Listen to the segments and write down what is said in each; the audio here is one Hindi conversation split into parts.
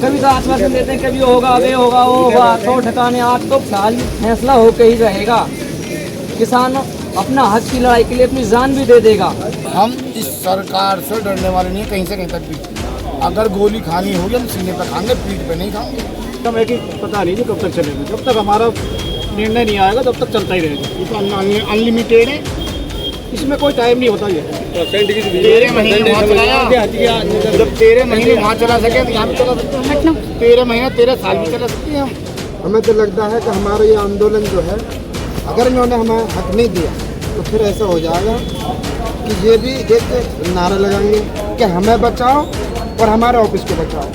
कभी तो आश्वासन देते हैं, कभी होगा वे होगा वो होगा, तो ठिकाने आज तो फिलहाल फैसला होकर ही रहेगा। किसान अपना हक की लड़ाई के लिए अपनी जान भी दे देगा। हम इस सरकार से डरने वाले नहीं, कहीं से कहीं तक भी। अगर गोली खानी होगी हम सीने पर खाएंगे, पीठ पे नहीं खाएंगे। कम है कि पता नहीं कब तक चलेगा, जब तक हमारा निर्णय नहीं आएगा तब तक चलता ही रहेगा। ये तो अनलिमिटेड है, इसमें कोई टाइम नहीं होता। ये 13 महीने वहाँ चलाया, जब 13 महीने वहाँ चला सके तो यहाँ भी चला सकते हैं। 13 महीने 13 साल भी चला सकते हैं हम। हमें तो लगता है कि हमारा ये आंदोलन जो है, अगर इन्होंने हमें हक नहीं दिया तो फिर ऐसा हो जाएगा कि ये भी एक नारा लगाएंगे कि हमें बचाओ और हमारे ऑफिस को बचाओ।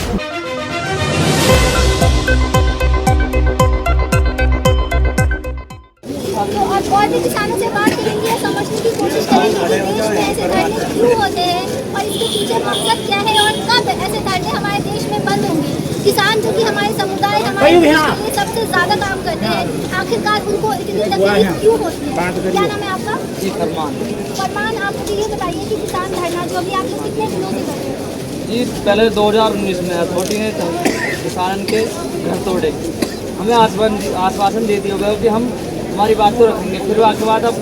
और भी किसानों से बात करेंगे, समझने की कोशिश करेंगे कि देश में ऐसे धरने क्यों होते हैं और इसके पीछे मकसद क्या है और कब ऐसे धरने हमारे देश में बंद होंगे। किसान जो कि हमारे समुदाय हमारे देश के लिए सबसे ज्यादा काम करते हैं, आखिरकार उनको इतनी तकलीफ क्यों होती है? क्या नाम है आपका? जी फरमान। फरमान, आप मुझे ये बताइए कि किसान धरना जो अभी आप लोग कितने दिनों से कर रहे हैं? जी पहले 2019 में अथॉरिटी ने किसान के घर तोड़े, हमें आश्वासन दे दिया गया कि हम हमारी बात तो रखेंगे। फिर उसके बाद अब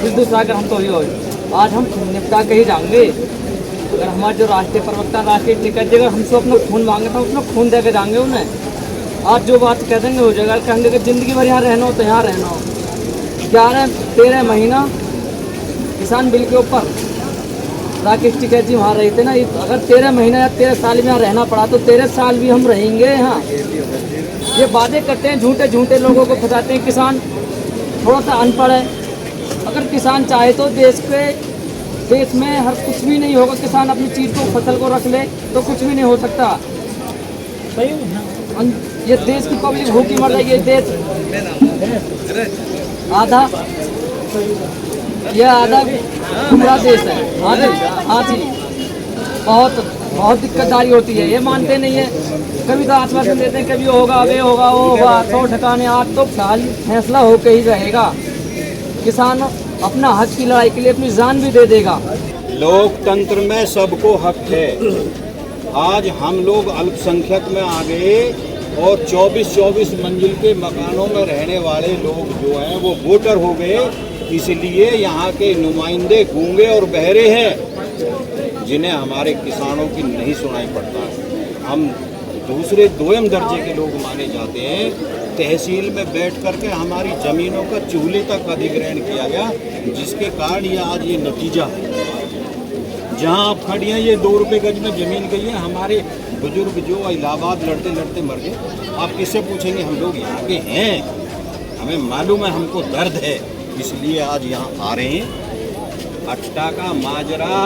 फिर दूसरा कर हम तो ही हो, आज हम निपटा के ही जाएंगे। अगर हमारे जो राष्ट्रीय प्रवक्ता राष्ट्रीय टिकट देगा, हमसे अपना खून मांगे था, अपना खून दे के जाएंगे उन्हें। आज जो बात कह देंगे हो जाएगा, कहेंगे कि ज़िंदगी भर यहाँ रहना हो तो यहाँ रहना हो। 13 महीना किसान बिल के ऊपर राकेश टिकैत जी वहाँ रहे थे ना। अगर 13 महीना या 13 साल में यहाँ रहना पड़ा तो 13 साल भी हम रहेंगे यहाँ। ये वादे करते हैं, झूठे झूठे लोगों को फंसाते हैं। किसान थोड़ा सा अनपढ़ है, अगर किसान चाहे तो देश में हर कुछ भी नहीं होगा। किसान अपनी चीज़ को फसल को रख ले तो कुछ भी नहीं हो सकता। ये देश की पब्लिक भूखी मर जाएगी। देश आधा पूरा देश है। हाँ जी, बहुत दिक्कतदारी होती है, ये मानते नहीं है। कभी तो आश्वासन देते हैं, कभी होगा वे होगा वो होगा, तो ठिकाने आज तो फिलहाल फैसला होकर ही रहेगा। किसान अपना हक की लड़ाई के लिए अपनी जान भी दे देगा। लोकतंत्र में सबको हक है। आज हम लोग अल्पसंख्यक में आ गए और 24 मंजिल के मकानों में रहने वाले लोग जो हैं वो वोटर हो गए। इसलिए यहाँ के नुमाइंदे गूंगे और बहरे हैं, जिन्हें हमारे किसानों की नहीं सुनाई पड़ता है। हम दूसरे दोयम दर्जे के लोग माने जाते हैं। तहसील में बैठ करके हमारी ज़मीनों का चूल्हे तक अधिग्रहण किया गया, जिसके कारण ये आज ये नतीजा है। जहाँ आप खड़ी हैं, ये 2 रुपये गज में ज़मीन गई है। हमारे बुजुर्ग जो इलाहाबाद लड़ते लड़ते मर गए, आप किससे पूछेंगे? हम लोग यहाँ के हैं, हमें मालूम है, हमको दर्द है, इसलिए आज यहाँ आ रहे हैं। अट्टा का माजरा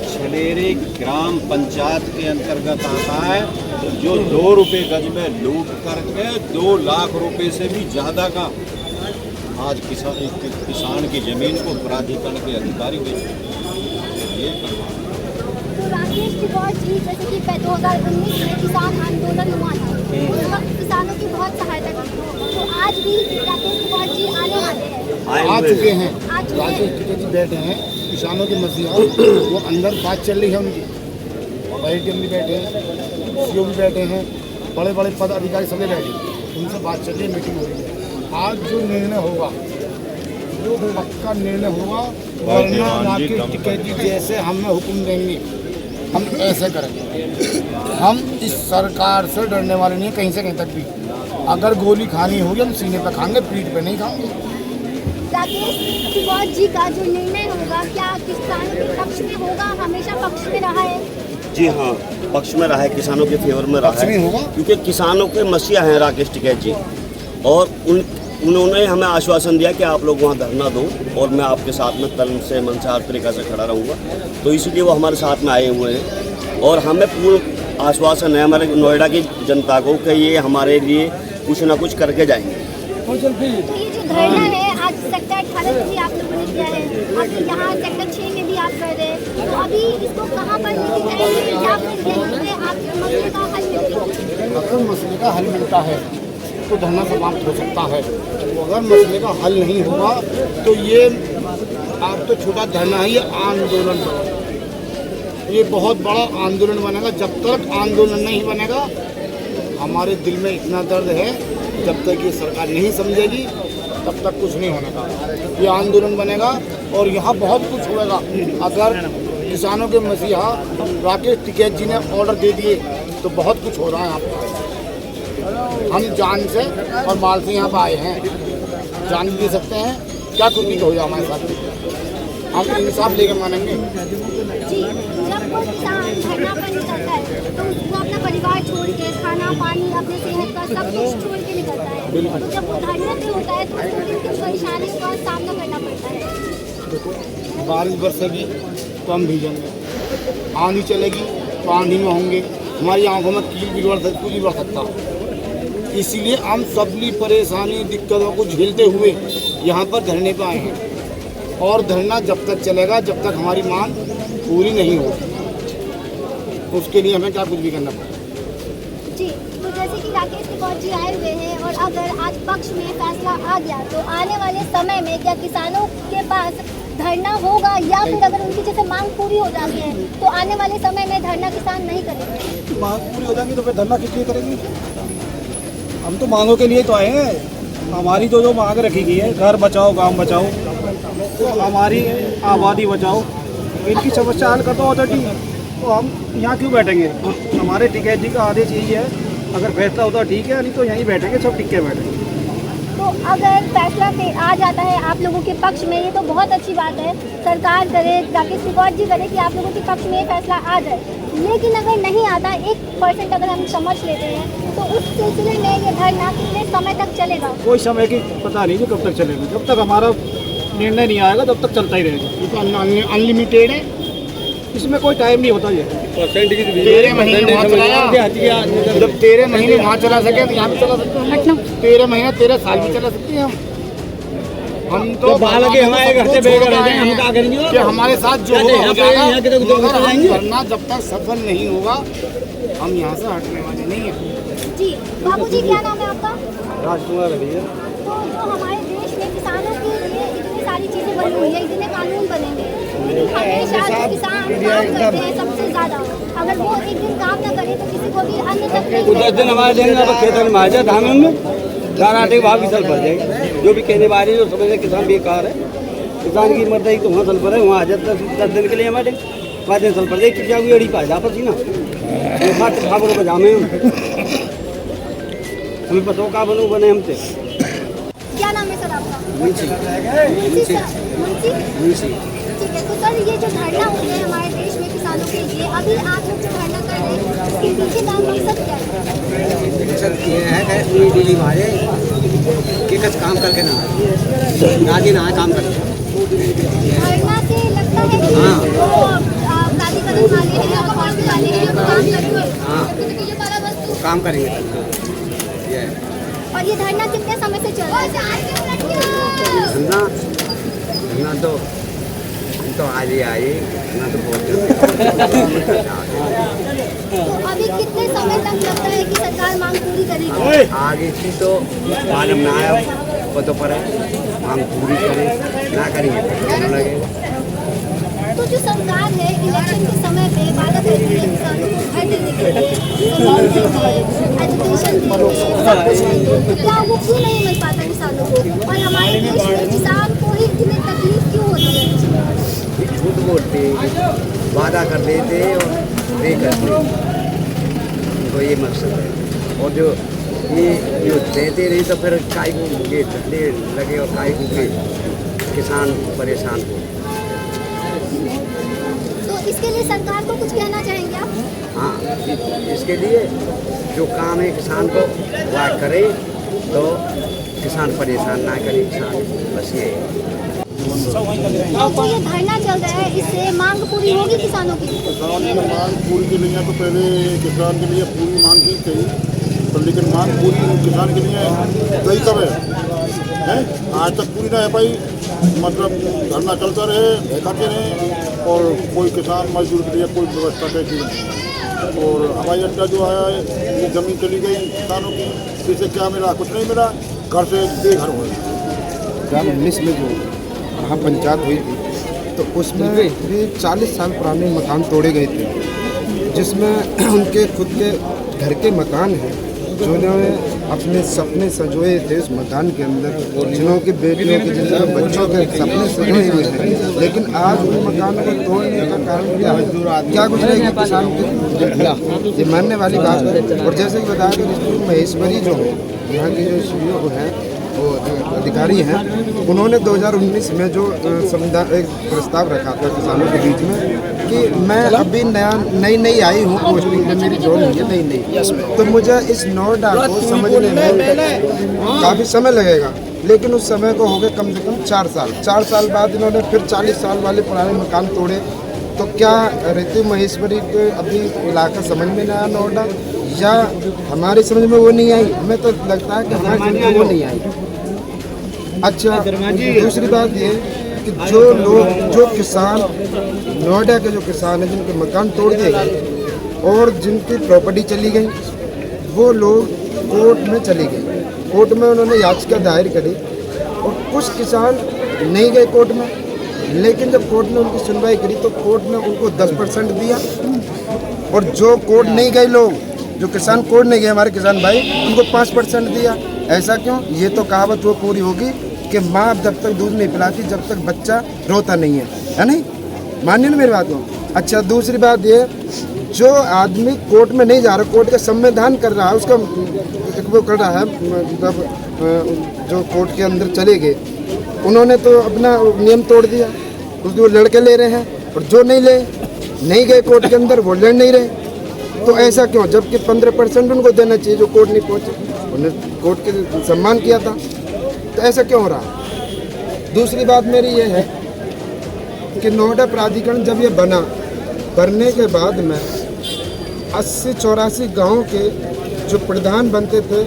छलेरे ग्राम पंचायत के अंतर्गत आता है, जो 2 रुपये गज में लूट करके 2 लाख रुपए से भी ज़्यादा का आज किसान की ज़मीन को प्राधिकरण के अधिकारी बेच ये करवा। तो राकेश टिकैत जी, जैसे कि 2019 में किसान आंदोलन हुआ था, उस वक्त किसानों की बहुत सहायता की, तो आज भी राकेश टिकैत जी आने वाले हैं? आ चुके हैं। राकेश टिकैत जी बैठे हैं किसानों के मसले, वो अंदर बात चल रही है उनकी। भी बैठे हैं, सीओ भी बैठे हैं, बड़े बड़े पद अधिकारी सभी बैठे, उनसे बात चल रही है, मीटिंग हो रही है। आज जो निर्णय होगा वो पक्का निर्णय होगा, वरना राकेश टिकैत जी जैसे हमें हुक्म देंगे हम ऐसे करेंगे। हम इस सरकार से डरने वाले नहीं, कहीं से कहीं तक भी। अगर गोली खानी होगी हम सीने पर खाएंगे, पीठ पे नहीं खाएंगे। राकेश टिकैत जी का जो निर्णय होगा, क्या किसानों के पक्ष में होगा? हमेशा पक्ष में रहा है? जी हाँ, पक्ष में रहा है, किसानों के फेवर में रहा है, क्योंकि किसानों के मसीहा हैं राकेश टिकैत जी। और उन्होंने हमें आश्वासन दिया कि आप लोग वहाँ धरना दो और मैं आपके साथ में तन से मन से हर तरीक़ा से खड़ा रहूँगा। तो इसलिए वो हमारे साथ में आए हुए हैं और हमें पूर्ण आश्वासन है हमारे नोएडा की जनता को कि ये हमारे लिए कुछ ना कुछ करके जाएंगे। तो ये जो धरना है आज सेक्टर 18 में भी आप लोगों ने किया है, अब यहाँ सेक्टर 6 में भी आप कर रहे हैं, तो अभी इसको कहाँ पर लेके जाएंगे या फिर यहीं पे आपके मसले का हल मिलेगा? अगर मसले का हल मिलता है तो धरना समाप्त हो सकता है। अगर मसले का हल नहीं हुआ तो ये आप तो छोटा धरना है, ये आंदोलन बनेगा, ये बहुत बड़ा आंदोलन बनेगा। जब तक आंदोलन नहीं बनेगा हमारे दिल में इतना दर्द है, जब तक ये सरकार नहीं समझेगी तब तक कुछ नहीं होने का। ये आंदोलन बनेगा और यहाँ बहुत कुछ होगा। अगर किसानों के मसीहा राकेश टिकैत जी ने ऑर्डर दे दिए तो बहुत कुछ हो रहा है यहाँ पर। हम जान से और माल से यहाँ पर आए हैं, जान भी दे सकते हैं, क्या कुछ भी हो जाए हमारे साथ, हम इंसाफ लेकर मानेंगे। जी, जब कोई किसान धरना पर निकलता है तो वो अपना परिवार छोड़ के, खाना पानी, अपने सेहत का सब कुछ छोड़ के निकलता है। तो जब वो धरने पे होता है तो उसको किन परेशानियों का सामना करना पड़ता है। देखो, बारिश बरसेगी तो हम भीगेंगे, आंधी चलेगी तो आंधी में होंगे, हमारी आंखों में कील भी कुछ भी बढ़ सकता। इसीलिए हम सबली परेशानी दिक्कतों को झेलते हुए यहाँ पर धरने पर आए हैं। और धरना जब तक चलेगा जब तक हमारी मांग पूरी नहीं होगी, उसके लिए हमें क्या कुछ भी करना पड़ेगा। जी, तो जैसे कि राकेश टिकैत जी आए हुए हैं और अगर आज पक्ष में फैसला आ गया तो आने वाले समय में क्या किसानों के पास धरना होगा, या फिर अगर उनकी जैसे मांग पूरी हो जाती है तो आने वाले समय में धरना किसान नहीं करेंगे? मांग पूरी हो जाएगी तो फिर धरना किस लिए करेंगे? हम तो मांगों के लिए तो आए हैं। हमारी जो मांग रखी गई है, घर बचाओ गांव बचाओ, तो हमारी आबादी बचाओ, इनकी समस्या हल कर दो अथॉरिटी। तो हम यहाँ क्यों बैठेंगे? हमारे टिकैत जी का आदेश यही है, अगर फैसला होता ठीक है, नहीं तो यहीं बैठेंगे, सब टिक के बैठेंगे। तो अगर फैसला आ जाता है आप लोगों के पक्ष में, ये तो बहुत अच्छी बात है, सरकार करे, राकेश टिकैत जी करे कि आप लोगों के पक्ष में ये फैसला आ जाए। लेकिन अगर नहीं आता, 1% अगर हम समझ लेते हैं, तो उस सिलसिले में ये धरना कितने समय तक चलेगा? कोई समय की पता नहीं, कब तक चलेगा। जब तक हमारा निर्णय नहीं आएगा तब तक चलता ही रहेगा। ये तो अनलिमिटेड है, इसमें कोई टाइम नहीं होता। ये 13 महीने वहाँ चलाया, जब 13 महीने वहाँ चला सके तो यहाँ भी चला सकते हैं। 13 महीने 13 साल भी चला सकते हैं हम तो बालक हमारे घर से बेघर रह जाएं, हम क्या करेंगे? कि हमारे साथ जो धरना जब तक सफल नहीं होगा हम यहाँ से हटने वाले नहीं हैं। जी, बाबूजी क्या नाम है आपका? राजकुमार है। तो जो हमारे देश में किसानों के लिए इतनी सारी चीजें बनी हुई है, इतने कानून बनेंगे, हमेशा जो किसान काम करते हैं सबसे ज्यादा, अगर वो एक दिन काम न करे तो किसी को भी अन्य तक नहीं 10 दिन हमारे देंगे तो खेतन में आ जाए, धान में दाना आटे के भाव भी सल पड़ जाएगी। जो भी कहने वाले जो समझे किसान बेकार है, किसान की मर्दाई तो वहाँ सल पड़े, वहाँ आ जाए 10 दिन के लिए हमारे 5 दिन सल पड़ जाए, क्या हुई अड़ी पा जा पसी ना भागों को जामे हमें पता का बनू बने हमसे। क्या नाम है सर आपका? मुंशी। ठीक है, तो सर ये जो धरना हो गया है हमारे देश में किसानों के लिए, अभी आप लोग जो धरना कर रहे हैं इसके पीछे का मकसद क्या है? मकसद ये है कि दिल्ली वाले कि कुछ काम करके ना राजी ना काम करके। धरना से लगता है कि वो प्राधिकरण वाले हैं और पार्टी वाले हैं वो काम करेंगे। हाँ, काम करेंगे। और ये धरना कितने समय से चल रहा है? धरना तो आज ही आई ना, तो बहुत तो अभी कितने समय तक लगता है कि सरकार मांग पूरी करेगी? आगे की तो मालूम ना आया, वो तो पर मांग पूरी करे ना करेंगे तो लगेगा। तो जो सरकार है इलेक्शन के समय पे वादा करती है किसानों को घर देने के लिए, एजुकेशन देंगे, सब कुछ देंगे, तो क्या वो क्यों नहीं मिल पाता किसानों को? और हमारे देश में किसान को ही इतनी तकलीफ क्यों होती है? झूठ बोलते, वादा कर देते और नहीं करते, तो ये मकसद है। और जो ये देते नहीं तो फिर काई को ये धंधे लगे और काई को किसान परेशान हो। तो इसके लिए सरकार को कुछ कहना चाहेंगे आप? हाँ, इसके लिए जो काम है किसान को वह करे, तो किसान परेशान ना करे, किसान बस ये तो ये धरना चल रहा है, इससे मांग पूरी होगी किसानों की? किसान की मांग पूरी की नहीं है तो पहले किसान के लिए पूरी मांग की चाहिए, तो लेकिन मांग पूरी किसान के लिए गई कब है? आज तक पूरी ना है पाई। मतलब धरना चलता रहे, बहकाते रहे और कोई किसान मजदूर के लिए कोई व्यवस्था कैसी नहीं। और हवाई अड्डा जो है ये ज़मीन चली गई किसानों की, इससे क्या मिला? कुछ नहीं मिला, घर से बेघर हो गए। 2019 में जो वहाँ पंचायत हुई थी तो उसमें भी 40 साल पुराने मकान तोड़े गए थे, जिसमें उनके खुद के घर के मकान हैं जिन्होंने अपने सपने संजोए थे उस मकान के अंदर, जिन्हों की बेटियों के जिनके बच्चों के सपने संजोए हुए हैं, लेकिन आज उन मकानों को तोड़ने का कारण क्या है? क्या गुजरेगी किसान की? ये मानने वाली बात है। और जैसे कि बताया कि महेश्वरी जो है यहाँ की जो सीईओ है वो अधिकारी हैं, उन्होंने 2019 में जो एक प्रस्ताव रखा था किसानों के बीच में कि मैं अभी नई आई हूँ पोस्टिंग में, मेरी जॉब नहीं है नई, तो मुझे इस नोएडा को समझने में काफ़ी समय लगेगा। लेकिन उस समय को हो गए कम से कम 4 साल बाद इन्होंने फिर 40 साल वाले पुराने मकान तोड़े। तो क्या ऋतु महेश्वरी को अभी इलाका समझ में नहीं आया नोएडा, या हमारी समझ में वो नहीं आई? हमें तो लगता है कि हमारी समझ में वो नहीं आई। अच्छा, दूसरी बात ये कि जो लोग, जो किसान नोएडा के जो किसान हैं जिनके मकान तोड़ दिए गए और जिनकी प्रॉपर्टी चली गई, वो लोग कोर्ट में चले गए। कोर्ट में उन्होंने याचिका दायर करी और कुछ किसान नहीं गए कोर्ट में, लेकिन जब कोर्ट ने उनकी सुनवाई करी तो कोर्ट ने उनको 10% दिया। और जो कोर्ट नहीं गए लोग, जो किसान कोर्ट नहीं गए, हमारे किसान भाई, उनको 5% दिया। ऐसा क्यों? ये तो कहावत वो पूरी होगी कि माँ जब तक दूध नहीं पिलाती जब तक बच्चा रोता नहीं है नहीं? मानिए ना मेरी बात को। अच्छा, दूसरी बात ये, जो आदमी कोर्ट में नहीं जा रहा, कोर्ट का संविधान कर रहा है, उसका वो कर रहा है, मतलब जो कोर्ट के अंदर चले गए उन्होंने तो अपना नियम तोड़ दिया, उसको लड़के ले रहे हैं, और जो नहीं गए कोर्ट के अंदर वो लड़ नहीं रहे। तो ऐसा क्यों? जबकि 15% उनको देना चाहिए जो कोर्ट नहीं पहुँचे, उन्होंने कोर्ट के सम्मान किया था। तो ऐसा क्यों हो रहा? दूसरी बात मेरी ये है कि नोएडा प्राधिकरण जब ये बनने के बाद में 80-84 गाँव के जो प्रधान बनते थे,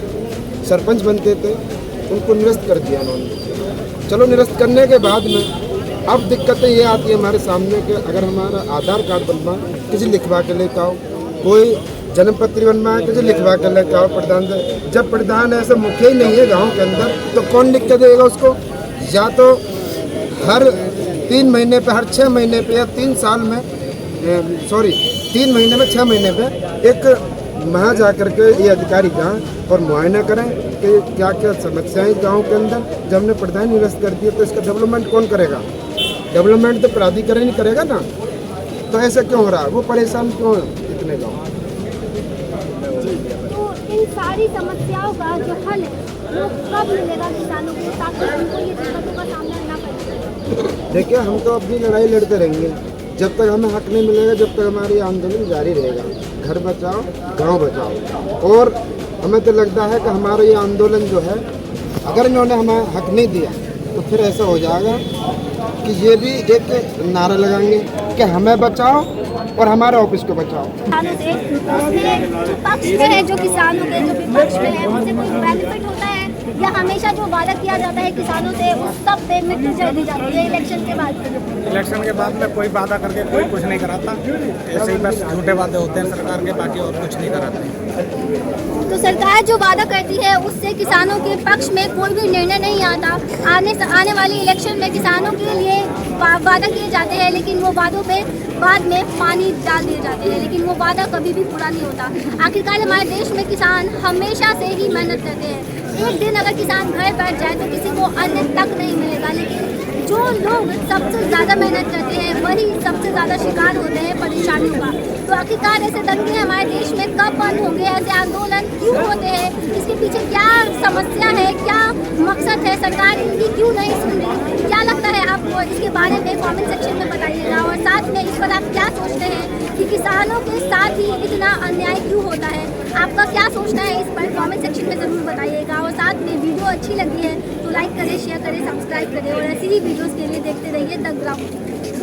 सरपंच बनते थे, उनको निरस्त कर दिया उन्होंने। चलो, निरस्त करने के बाद में अब दिक्कतें ये आती है हमारे सामने कि अगर हमारा आधार कार्ड बनवा किसी लिखवा के लेकर आओ, कोई जन्म पत्री बनवा किसी लिखवा के लेकर आओ प्रधान से। जब प्रधान ऐसा मुखिया ही नहीं है गांव के अंदर, तो कौन लिख के देगा उसको? या तो हर 3 महीने पे, हर 6 महीने पे, या 3 साल में 3 महीने में 6 महीने पे एक वहाँ जा कर के ये अधिकारी जाएँ और मुआयना करें कि क्या क्या समस्याएं गांव के अंदर। जब हमने प्रधान निरस्त कर दिया तो इसका डेवलपमेंट कौन करेगा? डेवलपमेंट तो प्राधिकरण ही करेगा ना। तो ऐसा क्यों हो रहा है? वो परेशान क्यों इतने गाँव? तो इन सारी समस्याओं का जो हल है वो कब मिलेगा किसानों को, ताकि उनको ये दिक्कतों का सामना ना करना? देखिए, हम तो अपनी लड़ाई लड़ते रहेंगे जब तक हमें हक नहीं मिलेगा, जब तक हमारी आंदोलन जारी रहेगा। घर बचाओ, गांव बचाओ। और हमें तो लगता है कि हमारा ये आंदोलन जो है, अगर इन्होंने हमें हक नहीं दिया तो फिर ऐसा हो जाएगा कि ये भी एक नारा लगाएंगे कि हमें बचाओ और हमारे ऑफिस को बचाओ। किसानों से उसमें पक्ष में है, जो किसानों के जो विपक्ष में है, उनसे कोई बेनिफिट होता है, या हमेशा जो वादा किया जाता है किसानों से उस सब पे मिट्टी चढ़ दी जाती है इलेक्शन के बाद? इलेक्शन के बाद में कोई वादा करके कोई कुछ नहीं कराता, ऐसे ही बस झूठे वादे होते हैं सरकार के, बाकी और कुछ नहीं कराते। तो सरकार जो वादा करती है उससे किसानों के पक्ष में कोई भी निर्णय नहीं आता। आने वाली इलेक्शन में किसानों के लिए वादा किए जाते हैं, लेकिन वो वादों पे बाद में पानी डाल दिए जाते हैं, लेकिन वो वादा कभी भी पूरा नहीं होता। आखिरकार हमारे देश में किसान हमेशा से ही मेहनत करते हैं। एक दिन अगर किसान घर बैठ जाए तो किसी को अन्न तक नहीं मिलेगा, लेकिन जो लोग सबसे ज़्यादा मेहनत करते हैं वही सबसे ज़्यादा शिकार होते हैं परेशानियों का। तो आखिरकार ऐसे दंगे हमारे देश में कब बंद होंगे? ऐसे आंदोलन क्यों होते हैं? इसके पीछे क्या समस्या है, क्या मकसद है? सरकार इनकी क्यों नहीं सुन रही? क्या लगता है आपको? इसके बारे में कमेंट सेक्शन में बताइएगा। और साथ में इस पर आप क्या सोचते हैं कि किसानों के साथ ही इतना अन्याय क्यों होता है? आपका क्या सोचना है इस पर कमेंट सेक्शन में ज़रूर बताइएगा। और साथ में वीडियो अच्छी लगी है तो लाइक करें, शेयर करें, सब्सक्राइब करें, और ऐसी ही वीडियोज़ के लिए देखते रहिए द ग्राउंड।